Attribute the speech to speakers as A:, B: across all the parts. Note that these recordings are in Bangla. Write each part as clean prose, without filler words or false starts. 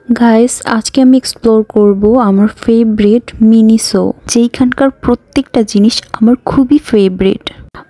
A: গাইস আজকে আমি এক্সপ্লোর করব আমার ফেভারিট মিনিসো, যেইখানকার প্রত্যেকটা জিনিস আমার খুবই ফেভারিট।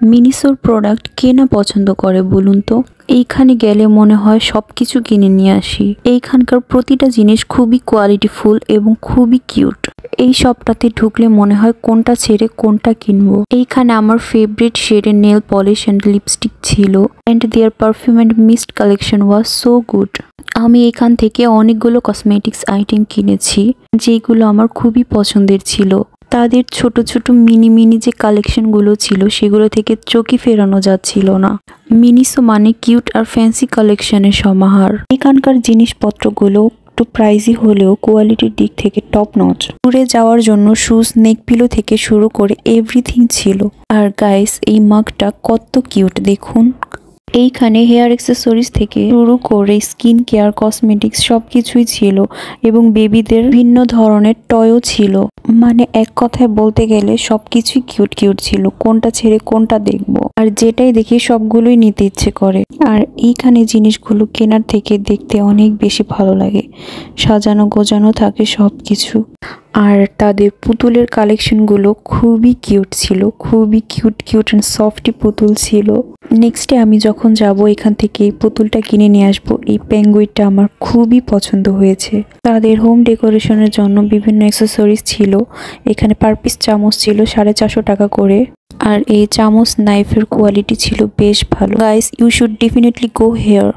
A: মিনিসোর প্রোডাক্ট কে না পছন্দ করে বলুন তো? এইখানে গেলে মনে হয় সব কিছু কিনে নিয়ে আসি। এইখানকার প্রতিটা জিনিস খুবই কোয়ালিটিফুল এবং খুবই কিউট। এই শপটাতে ঢুকলে মনে হয় কোনটা ছেড়ে কোনটা কিনবো। এইখানে আমার ফেভারিট শেডের নেল পলিশ অ্যান্ড লিপস্টিক ছিল, and their perfume and mist collection was so good. আমি এখান থেকে অনেকগুলো কসমেটিক্স আইটেম কিনেছি, যেগুলো আমার খুবই পছন্দের ছিল। তাদের ছোট ছোট মিনি মিনি যে কালেকশনগুলো ছিল, সেগুলো থেকে চোখই ফেরানো যাচ্ছিল না। মিনিসো মানে কিউট আর ফ্যান্সি কালেকশনের সমাহার। এখানকার জিনিসপত্রগুলো একটু প্রাইজি হলেও কোয়ালিটির দিক থেকে টপ নচ। ট্যুরে যাওয়ার জন্য শুজ, নেক পিলো থেকে শুরু করে এভরিথিং ছিল। আর গাইস, এই মাগটা কত কিউট দেখুন। এইখানে হেয়ার অ্যাক্সেসরিজ থেকে শুরু করে স্কিন কেয়ার, কসমেটিক্স সবকিছুই ছিল, এবং বেবিদের ভিন্ন ধরনের টয়ও ছিল। মানে এক কথায় বলতে গেলে সবকিছুই কিউট কিউট ছিল। কোনটা ছেড়ে কোনটা দেখবো, আর যেটাই দেখি সবগুলোই নিতে ইচ্ছে করে। আর এইখানে জিনিসগুলো কেনার থেকে দেখতে অনেক বেশি ভালো লাগে। সাজানো গোজানো থাকে সবকিছু। আর তাদের পুতুলের কালেকশনগুলো খুবই কিউট ছিল, খুবই কিউট কিউট অ্যান্ড সফটি পুতুল ছিল। নেক্সটে আমি যখন যাব এখান থেকে এই পুতুলটা কিনে নিয়ে আসবো। এই পেঙ্গুইনটা আমার খুবই পছন্দ হয়েছে। তাদের হোম ডেকোরেশনের জন্য বিভিন্ন অ্যাক্সেসরিজ ছিল। এখানে পার পিস চামচ ছিল 450 টাকা করে। আর এই চামচ নাইফের কোয়ালিটি ছিল বেশ ভালো। Guys, you should definitely go hair.